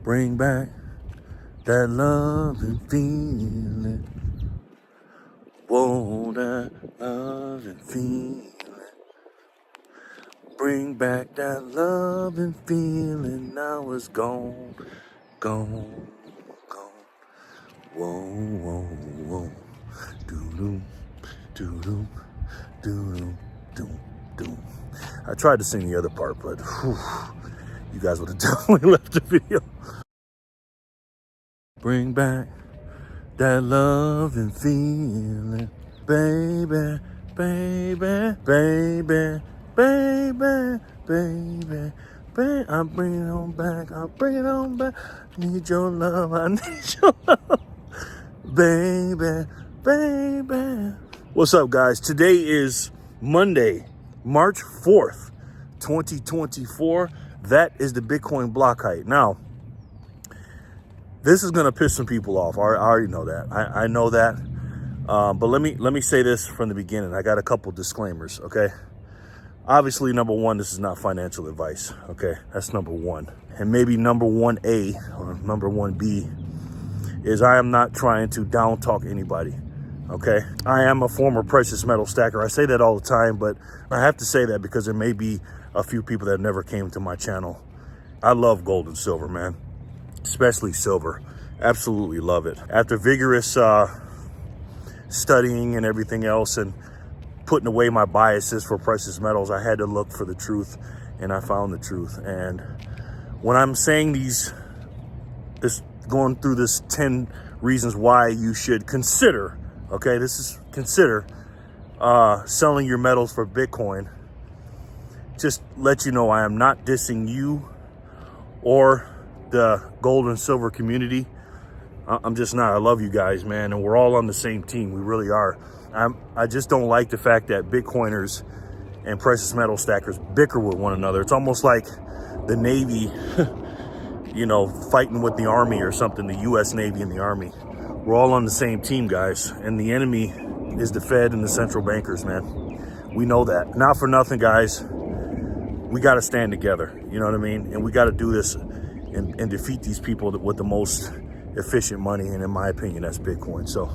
Bring back that love and feeling. Whoa, that love and feeling. Bring back that love and feeling. Now it's gone, gone, gone. Whoa, whoa, whoa. Doo-doo, doo-doo, doo-doo, doo-doo. I tried to sing the other part, but whew, you guys would have definitely left the video. Bring back that love and feeling. Baby, baby, baby, baby, baby, baby. I bring it on back. I bring it on back. Need your love. I need your love. Baby, baby. What's up, guys? Today is Monday, March 4th, 2024. That is the Bitcoin block height. Now, this is gonna piss some people off. I already know that. I know that. But let me say this from the beginning. I got a couple disclaimers, okay? Obviously, number one, this is not financial advice, okay? That's number one. And maybe number 1A or number 1B is I am not trying to down talk anybody, okay? I am a former precious metal stacker. I say that all the time, but I have to say that because there may be a few people that never came to my channel. I love gold and silver, man. Especially silver. Absolutely love it. After vigorous studying and everything else and putting away my biases for precious metals, I had to look for the truth, and I found the truth. And when I'm saying going through this 10 reasons why you should consider, okay, this is consider selling your metals for Bitcoin, just let you know I am not dissing you or the gold and silver community. I'm just not. I love you guys, man, and we're all on the same team. We really are. I just don't like the fact that Bitcoiners and precious metal stackers bicker with one another. It's almost like the Navy, you know, fighting with the Army or something, the U.S. Navy and the Army. We're all on the same team, guys, and the enemy is the Fed and the central bankers, man. We know that. Not for nothing, guys. We got to stand together, you know what I mean? And we got to do this and defeat these people with the most efficient money, and in my opinion, that's Bitcoin. So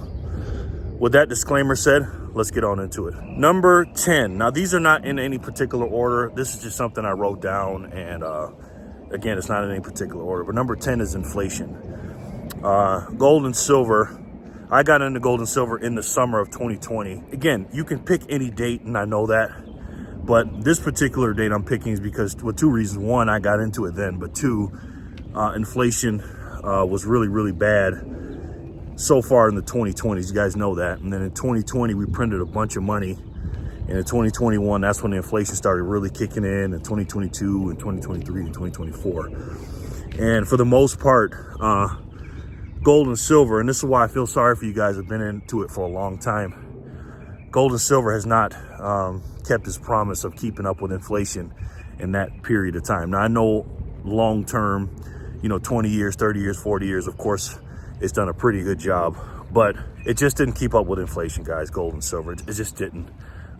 with that disclaimer said, let's get on into it. Number 10. Now, these are not in any particular order. This is just something I wrote down, and again, it's not in any particular order, but number 10 is inflation. Gold and silver. I got into gold and silver in the summer of 2020. Again, you can pick any date, and I know that, but this particular date I'm picking is because, well, two reasons. One, I got into it then, but two, inflation was really, really bad so far in the 2020s. You guys know that. And then in 2020, we printed a bunch of money. And in 2021, that's when the inflation started really kicking in 2022 and 2023 and 2024. And for the most part, gold and silver, and this is why I feel sorry for you guys who have been into it for a long time. Gold and silver has not kept its promise of keeping up with inflation in that period of time. Now, I know long-term, you know, 20 years, 30 years, 40 years, of course, it's done a pretty good job, but it just didn't keep up with inflation, guys, gold and silver. It just didn't,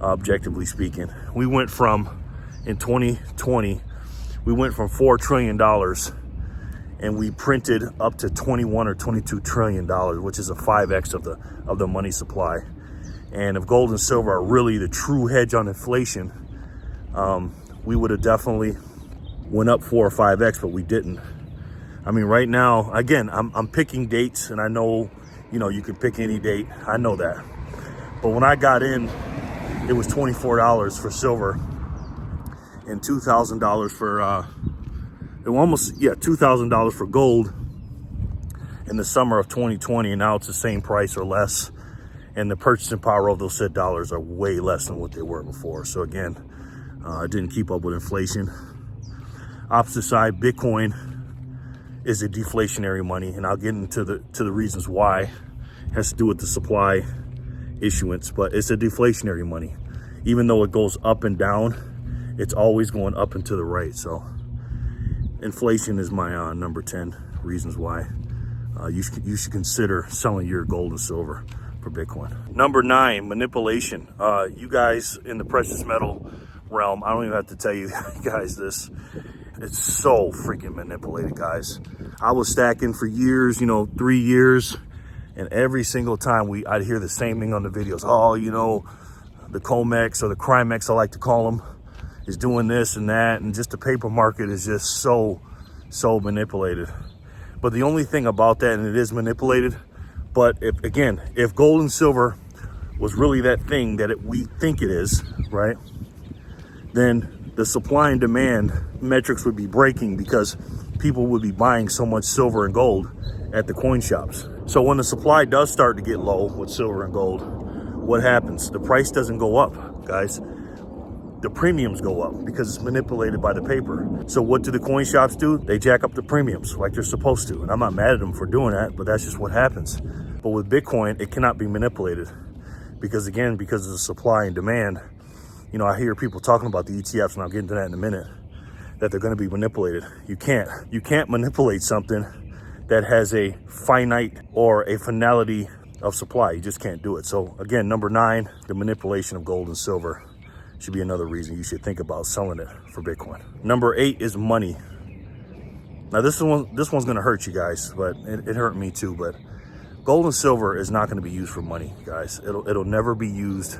objectively speaking. We went from, in 2020, we went from $4 trillion and we printed up to 21 or 22 trillion dollars, which is a 5x of the money supply. And if gold and silver are really the true hedge on inflation, we would have definitely went up 4 or 5x, but we didn't. I mean, right now, again, I'm picking dates, and I know, you know, you can pick any date. I know that. But when I got in, it was $24 for silver and $2,000 for, $2,000 for gold in the summer of 2020, and now it's the same price or less. And the purchasing power of those said dollars are way less than what they were before. So again, it didn't keep up with inflation. Opposite side, Bitcoin is a deflationary money, and I'll get into the reasons why. It has to do with the supply issuance, but it's a deflationary money. Even though it goes up and down, it's always going up and to the right. So inflation is my number 10 reasons why you should consider selling your gold and silver for Bitcoin. Number 9, manipulation. You guys in the precious metal realm, I don't even have to tell you guys this. It's so freaking manipulated, guys. I was stacking for years, 3 years, and every single time I'd hear the same thing on the videos. Oh, the Comex or the Crimex, I like to call them, is doing this and that, and just the paper market is just so manipulated. But the only thing about that, and it is manipulated, but if gold and silver was really that thing that we think it is, right, then the supply and demand metrics would be breaking because people would be buying so much silver and gold at the coin shops. So when the supply does start to get low with silver and gold, what happens? The price doesn't go up, guys. The premiums go up because it's manipulated by the paper. So what do the coin shops do? They jack up the premiums like they're supposed to. And I'm not mad at them for doing that, but that's just what happens. But with Bitcoin, it cannot be manipulated because of the supply and demand. I hear people talking about the ETFs, and I'll get into that in a minute, that they're going to be manipulated. You can't manipulate something that has a finite or a finality of supply. You just can't do it. So again, number 9, the manipulation of gold and silver should be another reason you should think about selling it for Bitcoin. Number 8 is money. Now this one's going to hurt you guys, but it hurt me too. But gold and silver is not going to be used for money, guys. It'll never be used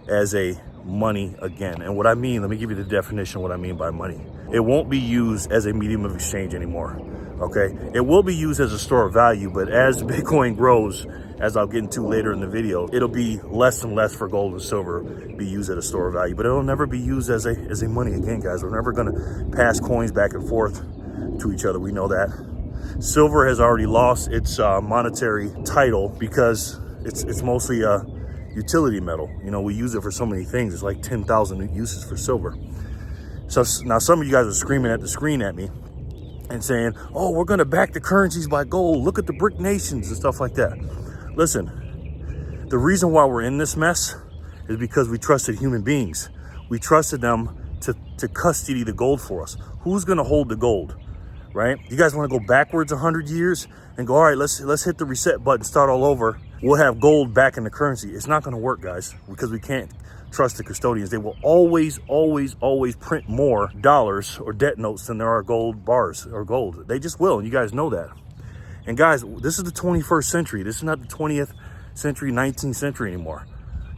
as a money again. And what I mean, let me give you the definition of what I mean by money. It won't be used as a medium of exchange anymore. Okay, it will be used as a store of value, but as Bitcoin grows, as I'll get into later in the video, it'll be less and less for gold and silver be used as a store of value, but it'll never be used as a money again, guys. We're never going to pass coins back and forth to each other. We know that. Silver has already lost its monetary title because it's mostly a utility metal. We use it for so many things. It's like 10,000 uses for silver. So now some of you guys are screaming at the screen at me and saying, oh, we're going to back the currencies by gold. Look at the BRIC nations and stuff like that. Listen, the reason why we're in this mess is because we trusted human beings. We trusted them to custody the gold for us. Who's going to hold the gold, right? You guys want to go backwards 100 years and go, all right, let's hit the reset button, start all over. We'll have gold back in the currency. It's not going to work, guys, because we can't trust the custodians. They will always print more dollars or debt notes than there are gold bars or gold. They just will, and you guys know that. And guys, this is the 21st century. This is not the 20th century, 19th century anymore.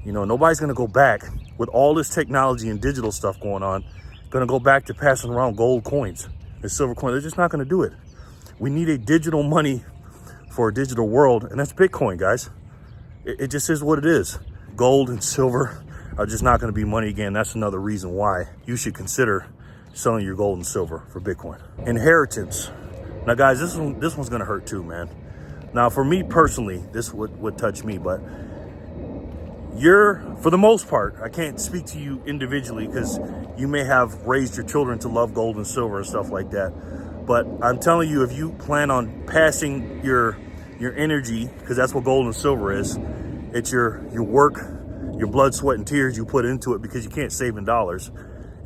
Nobody's going to go back with all this technology and digital stuff going on, going to go back to passing around gold coins and silver coins. They're just not going to do it. We need a digital money for a digital world, and that's Bitcoin, guys. It just is what it is. Gold and silver are just not going to be money again. That's another reason why you should consider selling your gold and silver for Bitcoin. Inheritance. Now, guys, this one's going to hurt too, man. Now, for me personally, this would touch me, but for the most part, I can't speak to you individually because you may have raised your children to love gold and silver and stuff like that. But I'm telling you, if you plan on passing your energy, because that's what gold and silver is, it's your work, your blood, sweat, and tears you put into it because you can't save in dollars.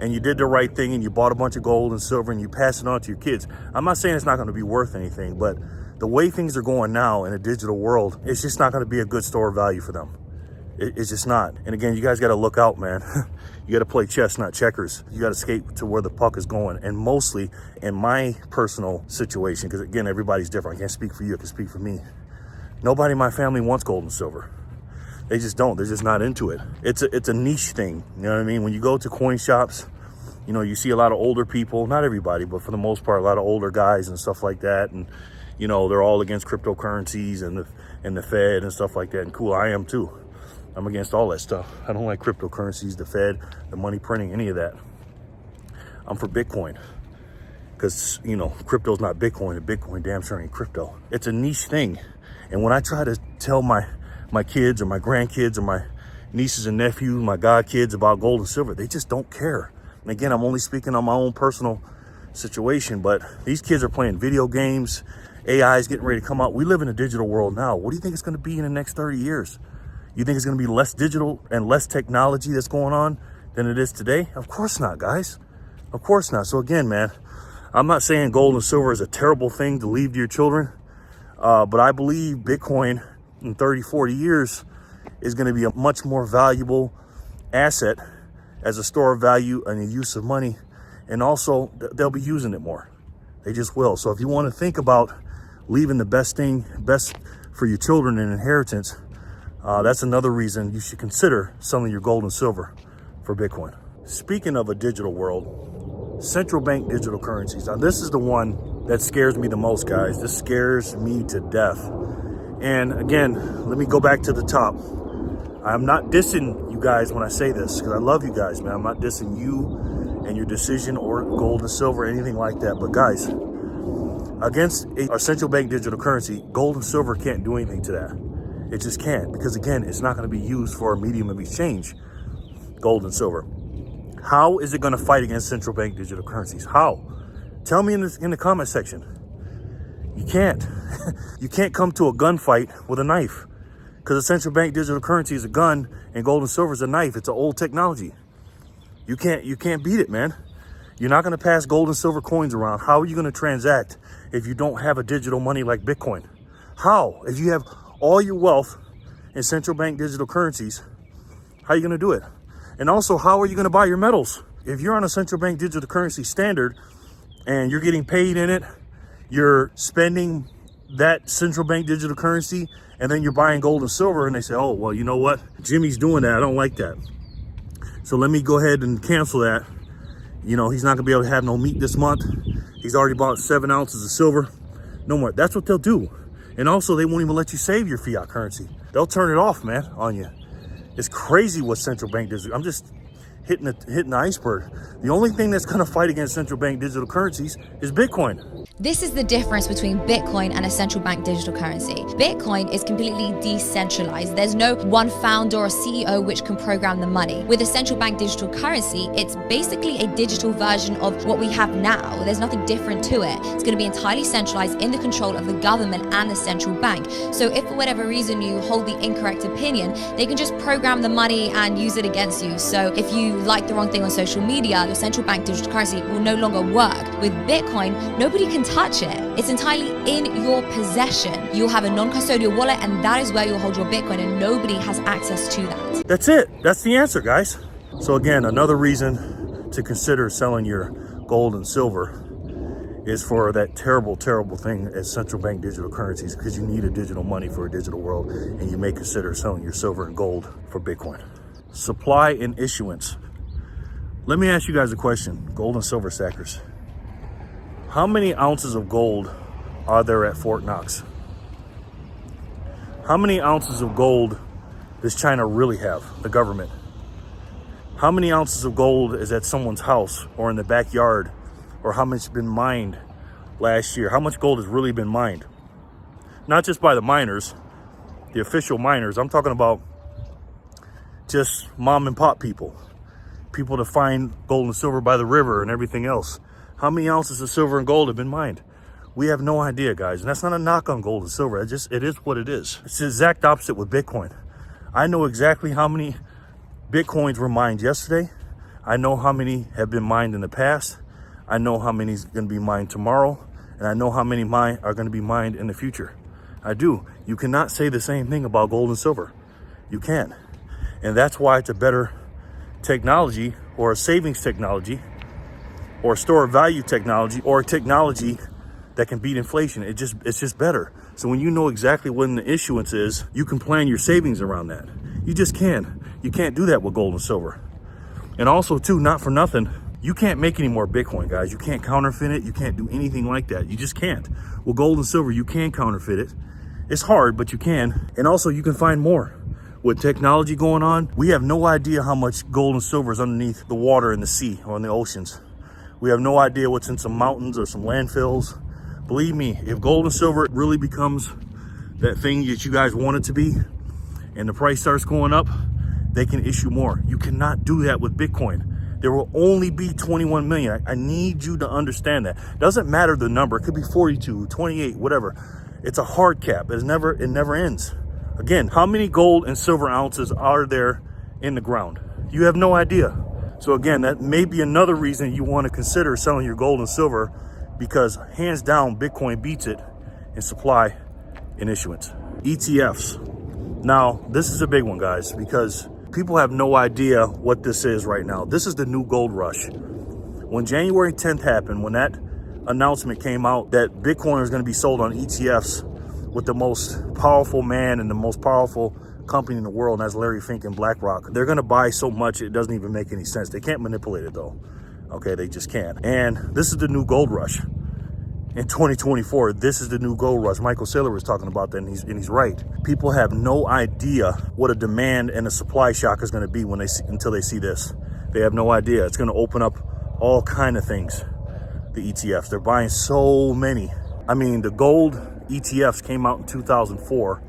And you did the right thing and you bought a bunch of gold and silver and you pass it on to your kids. I'm not saying it's not going to be worth anything, but the way things are going now in a digital world, it's just not going to be a good store of value for them. It's just not. And again, you guys got to look out, man. You got to play chess, not checkers. You got to skate to where the puck is going. And mostly in my personal situation, because again, everybody's different. I can't speak for you, I can speak for me. Nobody in my family wants gold and silver. They just don't. They're just not into it. It's a niche thing. You know what I mean? When you go to coin shops, you see a lot of older people, not everybody, but for the most part, a lot of older guys and stuff like that. And, they're all against cryptocurrencies and the Fed and stuff like that. And cool, I am too. I'm against all that stuff. I don't like cryptocurrencies, the Fed, the money printing, any of that. I'm for Bitcoin because, crypto's not Bitcoin, and Bitcoin damn sure ain't crypto. It's a niche thing. And when I try to tell my kids or my grandkids or my nieces and nephews, my godkids about gold and silver, they just don't care. And again, I'm only speaking on my own personal situation, but these kids are playing video games. AI is getting ready to come out. We live in a digital world now. What do you think it's going to be in the next 30 years? You think it's going to be less digital and less technology that's going on than it is today? Of course not, guys. Of course not. So again, man, I'm not saying gold and silver is a terrible thing to leave to your children, but I believe Bitcoin in 30, 40 years is going to be a much more valuable asset as a store of value and a use of money And also, they'll be using it more. They just will. So if you want to think about leaving the best for your children in inheritance, that's another reason you should consider selling your gold and silver for Bitcoin. Speaking of a digital world, central bank digital currencies. Now, this is the one that scares me the most, guys. This scares me to death. And again, let me go back to the top. I'm not dissing you guys when I say this, because I love you guys, man. I'm not dissing you and your decision or gold and silver, anything like that. But guys, against a central bank digital currency, gold and silver can't do anything to that. It just can't, because again, it's not going to be used for a medium of exchange, gold and silver. How is it going to fight against central bank digital currencies? How? Tell me in the comment section. You can't. You can't come to a gunfight with a knife, because a central bank digital currency is a gun and gold and silver is a knife. It's an old technology. You can't beat it, man. You're not going to pass gold and silver coins around. How are you going to transact if you don't have a digital money like Bitcoin? How? If you have all your wealth in central bank digital currencies, how are you going to do it? And also, how are you going to buy your metals? If you're on a central bank digital currency standard and you're getting paid in it, you're spending that central bank digital currency, and then you're buying gold and silver, and they say, oh, well, you know what? Jimmy's doing that. I don't like that. So let me go ahead and cancel that. You know, he's not gonna be able to have no meat this month. He's already bought 7 ounces of silver. No more. That's what they'll do. And also, they won't even let you save your fiat currency. They'll turn it off, man, on you. It's crazy what central bank does. I'm just hitting the iceberg. The only thing that's gonna fight against central bank digital currencies is Bitcoin. This is the difference between Bitcoin and a central bank digital currency. Bitcoin is completely decentralized. There's no one founder or CEO which can program the money. With a central bank digital currency, it's basically a digital version of what we have now. There's nothing different to it. It's going to be entirely centralized in the control of the government and the central bank. So if for whatever reason you hold the incorrect opinion, they can just program the money and use it against you. So if you like the wrong thing on social media, your central bank digital currency will no longer work. With Bitcoin, nobody can touch it. It's entirely in your possession. You'll have a non-custodial wallet, and that is where you'll hold your Bitcoin, and nobody has access to that. That's it. That's the answer, guys. So again, another reason to consider selling your gold and silver is for that terrible, terrible thing as central bank digital currencies, because you need a digital money for a digital world, and you may consider selling your silver and gold for Bitcoin. Supply and issuance. Let me ask you guys a question, gold and silver stackers. How many ounces of gold are there at Fort Knox? How many ounces of gold does China really have, the government? How many ounces of gold is at someone's house or in the backyard? Or how much has been mined last year? How much gold has really been mined? Not just by the miners, the official miners. I'm talking about just mom and pop people that find gold and silver by the river and everything else. How many ounces of silver and gold have been mined? We have no idea, guys. And that's not a knock on gold and silver. It is what it is. It's the exact opposite with Bitcoin. I know exactly how many Bitcoins were mined yesterday. I know how many have been mined in the past. I know how many is going to be mined tomorrow. And I know how many are going to be mined in the future. I do. You cannot say the same thing about gold and silver. You can't. And that's why it's a better technology, or a savings technology, or store of value technology, or a technology that can beat inflation. It's just better. So when you know exactly when the issuance is, you can plan your savings around that. You just can. You can't do that with gold and silver. And also too, not for nothing, you can't make any more Bitcoin, guys. You can't counterfeit it. You can't do anything like that. You just can't. With gold and silver, you can counterfeit it. It's hard, but you can. And also you can find more. With technology going on, we have no idea how much gold and silver is underneath the water in the sea or in the oceans. We have no idea what's in some mountains or some landfills. Believe me, if gold and silver really becomes that thing that you guys want it to be, and the price starts going up, they can issue more. You cannot do that with Bitcoin. There will only be 21 million. I need you to understand that. Doesn't matter the number. It could be 42, 28, whatever. It's a hard cap. It never ends. Again, how many gold and silver ounces are there in the ground? You have no idea. So again, that may be another reason you want to consider selling your gold and silver, because hands down, Bitcoin beats it in supply and issuance. ETFs. Now, this is a big one, guys, because people have no idea what this is right now. This is the new gold rush. When January 10th happened, when that announcement came out that Bitcoin is going to be sold on ETFs with the most powerful man and the most powerful company in the world, and that's Larry Fink and BlackRock, they're going to buy so much it doesn't even make any sense. They can't manipulate it though. Okay, they just can't. And this is the new gold rush. In 2024, this is the new gold rush. Michael Saylor was talking about that, and he's right. People have no idea what a demand and a supply shock is going to be when until they see this. They have no idea. It's going to open up all kind of things. The ETFs, they're buying so many. I mean, the gold ETFs came out in 2004,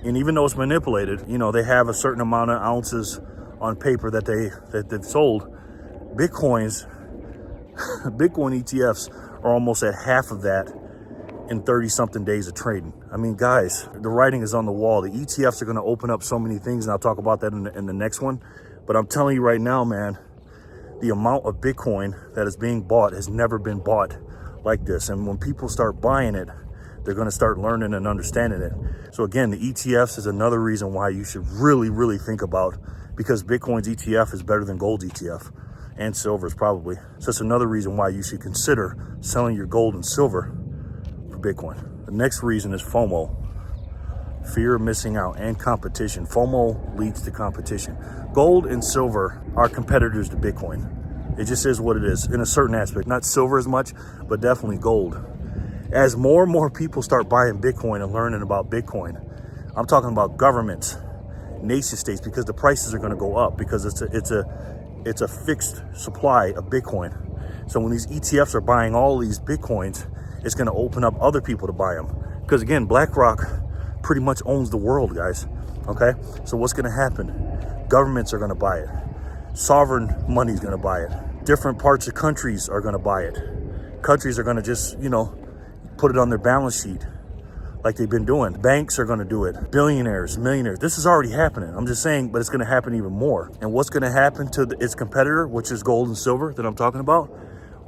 and even though it's manipulated, you know, they have a certain amount of ounces on paper that they've sold. Bitcoin ETFs are almost at half of that in 30-something days of trading. I mean, guys, the writing is on the wall. The ETFs are going to open up so many things, and I'll talk about that in the next one. But I'm telling you right now, man, the amount of Bitcoin that is being bought has never been bought like this. And when people start buying it, they're going to start learning and understanding it. So again, the ETFs is another reason why you should really, really think about, because Bitcoin's ETF is better than gold's ETF. And silver's probably. So that's another reason why you should consider selling your gold and silver for Bitcoin. The next reason is FOMO, fear of missing out, and competition. FOMO leads to competition. Gold and silver are competitors to Bitcoin. It just is what it is in a certain aspect. Not silver as much, but definitely gold. As more and more people start buying Bitcoin and learning about Bitcoin, I'm talking about governments, nation states, because the prices are going to go up because it's a fixed supply of Bitcoin. So when these ETFs are buying all these Bitcoins, it's going to open up other people to buy them. Because again, BlackRock pretty much owns the world, guys. Okay? So what's going to happen? Governments are going to buy it. Sovereign money is going to buy it. Different parts of countries are going to buy it. Countries are going to just, you know, put it on their balance sheet like they've been doing. Banks are going to do it. Billionaires, millionaires. This is already happening. I'm just saying, but it's going to happen even more. And what's going to happen to its competitor, which is gold and silver that I'm talking about?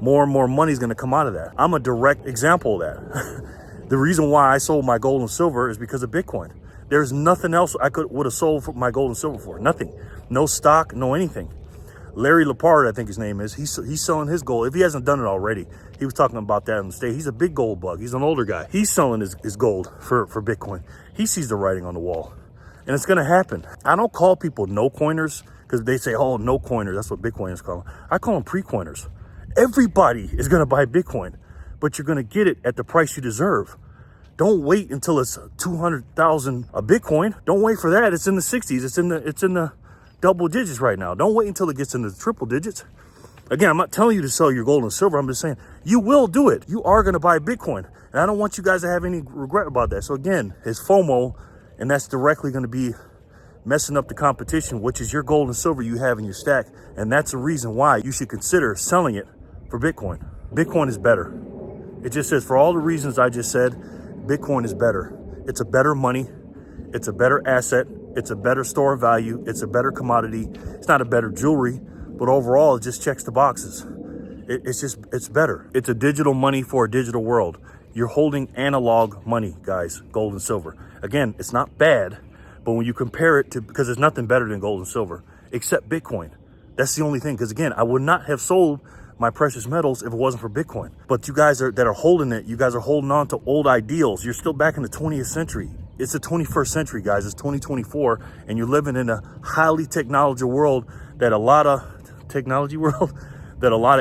More and more money is going to come out of that. I'm a direct example of that. The reason why I sold my gold and silver is because of Bitcoin. There's nothing else I would have sold my gold and silver for. Nothing. No stock, no anything. Larry Lepard, I think his name is, he's selling his gold. If he hasn't done it already, he was talking about that on the stage. He's a big gold bug. He's an older guy. He's selling his gold for Bitcoin. He sees the writing on the wall. And it's going to happen. I don't call people no-coiners because they say, oh, no-coiners. That's what Bitcoiners call them. I call them pre-coiners. Everybody is going to buy Bitcoin, but you're going to get it at the price you deserve. Don't wait until it's 200,000 a Bitcoin. Don't wait for that. It's in the 60s. It's in the double digits right now. Don't wait until it gets into the triple digits. Again, I'm not telling you to sell your gold and silver. I'm just saying you will do it. You are going to buy Bitcoin. And I don't want you guys to have any regret about that. So again, it's FOMO, and that's directly going to be messing up the competition, which is your gold and silver you have in your stack. And that's the reason why you should consider selling it for Bitcoin. Bitcoin is better. It just says, for all the reasons I just said, Bitcoin is better. It's a better money. It's a better asset. It's a better store of value. It's a better commodity. It's not a better jewelry, but overall, it just checks the boxes. It's better. It's a digital money for a digital world. You're holding analog money, guys, gold and silver. Again, it's not bad, but when you compare it to, because there's nothing better than gold and silver, except Bitcoin. That's the only thing, because again, I would not have sold my precious metals if it wasn't for Bitcoin. But you guys that are holding it, you guys are holding on to old ideals. You're still back in the 20th century. It's the 21st century, guys. It's 2024, and you're living in a highly technological world that a lot of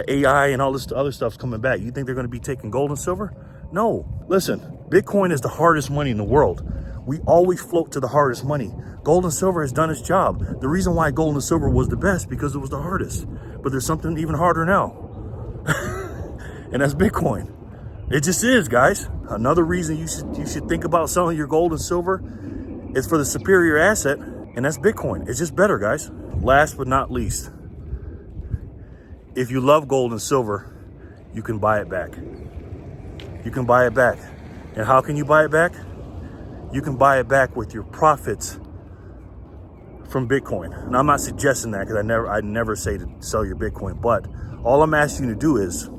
AI and all this other stuff's coming back. You think they're going to be taking gold and silver? No. Listen, Bitcoin is the hardest money in the world. We always float to the hardest money. Gold and silver has done its job. The reason why gold and silver was the best, because it was the hardest. But there's something even harder now. And that's Bitcoin. It just is, guys. Another reason you should think about selling your gold and silver is for the superior asset, and that's Bitcoin. It's just better, guys. Last but not least, if you love gold and silver, you can buy it back. You can buy it back. And how can you buy it back? You can buy it back with your profits from Bitcoin. And I'm not suggesting that, because I never say to sell your Bitcoin, but all I'm asking you to do is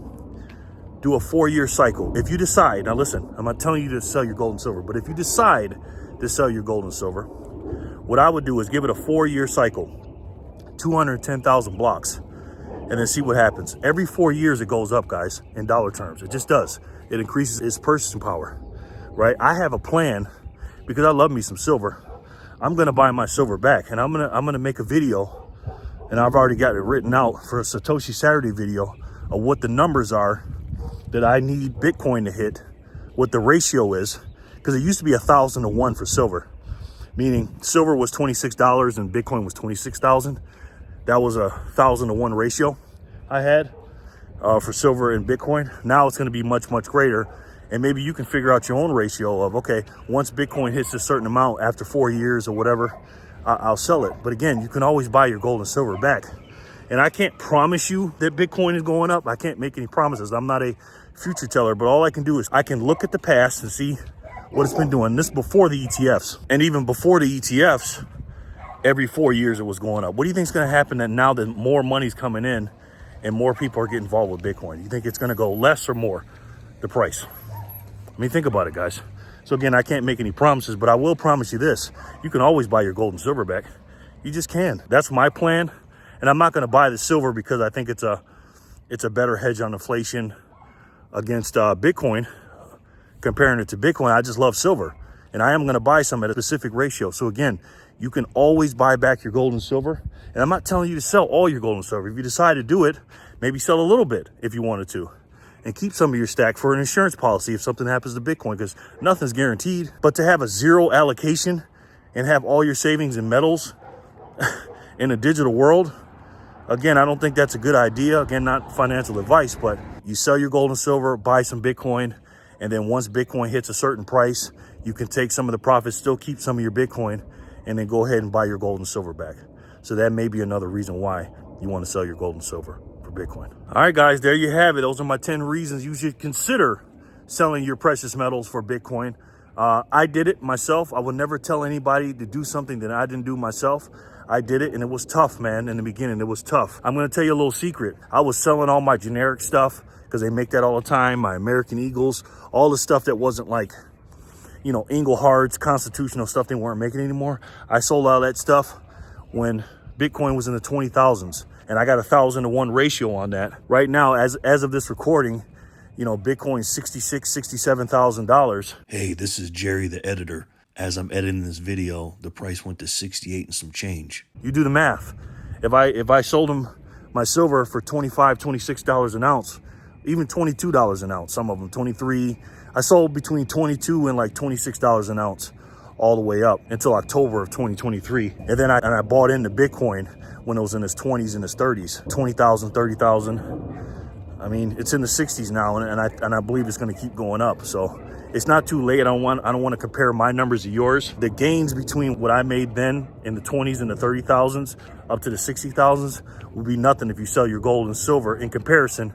do a 4-year cycle. If you decide, now listen, I'm not telling you to sell your gold and silver, but if you decide to sell your gold and silver, what I would do is give it a 4-year cycle, 210,000 blocks. and then see what happens. Every 4 years it goes up, guys, in dollar terms. It just does. It increases its purchasing power, right? I have a plan because I love me some silver. I'm gonna buy my silver back, and I'm gonna make a video, and I've already got it written out for a Satoshi Saturday video of what the numbers are that I need Bitcoin to hit, what the ratio is, because it used to be 1,000 to 1 for silver, meaning silver was $26 and Bitcoin was 26,000. That was a 1,000 to 1 ratio I had for silver and Bitcoin. Now it's going to be much, much greater. And maybe you can figure out your own ratio of, okay, once Bitcoin hits a certain amount after 4 years or whatever, I'll sell it. But again, you can always buy your gold and silver back. And I can't promise you that Bitcoin is going up. I can't make any promises. I'm not a future teller, but all I can do is I can look at the past and see what it's been doing. This before the ETFs. And even before the ETFs, every 4 years it was going up. What do you think is going to happen that now that more money's coming in and more people are getting involved with Bitcoin? You think it's going to go less or more, the price? I mean, think about it, guys. So again, I can't make any promises, but I will promise you this. You can always buy your gold and silver back. You just can. That's my plan. And I'm not going to buy the silver because I think it's a better hedge on inflation against Bitcoin. Comparing it to Bitcoin, I just love silver. And I am going to buy some at a specific ratio. So again, you can always buy back your gold and silver. And I'm not telling you to sell all your gold and silver. If you decide to do it, maybe sell a little bit if you wanted to. And keep some of your stack for an insurance policy if something happens to Bitcoin, because nothing's guaranteed. But to have a zero allocation and have all your savings in metals in a digital world, again, I don't think that's a good idea. Again, not financial advice, but you sell your gold and silver, buy some Bitcoin, and then once Bitcoin hits a certain price, you can take some of the profits, still keep some of your Bitcoin, and then go ahead and buy your gold and silver back. So that may be another reason why you want to sell your gold and silver for Bitcoin. All right, guys, there you have it. Those are my 10 reasons you should consider selling your precious metals for Bitcoin. I did it myself. I would never tell anybody to do something that I didn't do myself. I did it, and it was tough, man. In the beginning, it was tough. I'm going to tell you a little secret. I was selling all my generic stuff because they make that all the time, my American Eagles, all the stuff that wasn't like, you know, Inglehards, constitutional stuff they weren't making anymore. I sold all that stuff when Bitcoin was in the 20,000s, and I got 1,000 to 1 ratio on that. Right now, as of this recording, you know, Bitcoin's $66,000, $67,000. Hey, this is Jerry, the editor. As I'm editing this video, the price went to 68 and some change. You do the math. If I sold them my silver for $25, $26 an ounce, even $22 an ounce, some of them 23. I sold between $22 and like $26 an ounce all the way up until October of 2023. And then I bought into Bitcoin when it was in its 20s and its 30s, 20,000, 30,000. I mean, it's in the 60s now, and I believe it's going to keep going up. So it's not too late. I don't want to compare my numbers to yours. The gains between what I made then in the 20s and the 30,000s up to the 60,000s would be nothing if you sell your gold and silver in comparison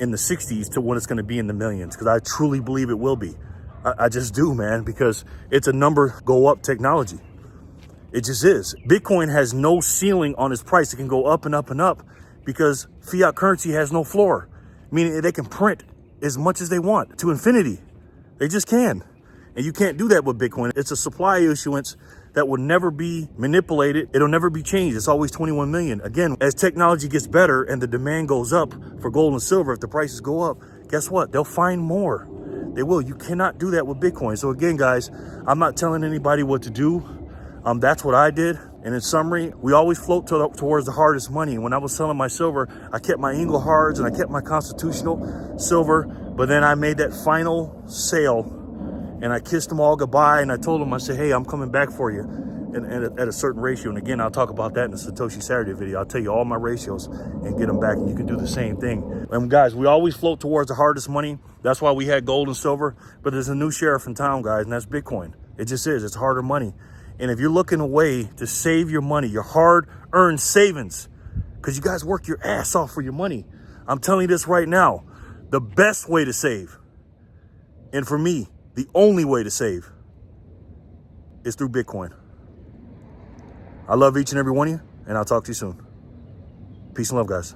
in the 60s to what it's going to be in the millions, because I truly believe it will be. I just do, man, because it's a number go up technology. It just is. Bitcoin has no ceiling on its price. It can go up and up and up because fiat currency has no floor, meaning they can print as much as they want to infinity. They just can. And you can't do that with Bitcoin. It's a supply issuance that will never be manipulated. It'll never be changed. It's always 21 million. Again, as technology gets better and the demand goes up for gold and silver, if the prices go up, guess what? They'll find more. They will. You cannot do that with Bitcoin. So again, guys, I'm not telling anybody what to do. That's what I did. And in summary, we always float towards the hardest money. And when I was selling my silver, I kept my Inglehards and I kept my constitutional silver. But then I made that final sale and I kissed them all goodbye. And I told them, I said, hey, I'm coming back for you and at a certain ratio. And again, I'll talk about that in the Satoshi Saturday video. I'll tell you all my ratios and get them back. And you can do the same thing. And guys, we always float towards the hardest money. That's why we had gold and silver. But there's a new sheriff in town, guys, and that's Bitcoin. It just is. It's harder money. And if you're looking a way to save your money, your hard-earned savings, because you guys work your ass off for your money, I'm telling you this right now, the best way to save, and for me, the only way to save, is through Bitcoin. I love each and every one of you, and I'll talk to you soon. Peace and love, guys.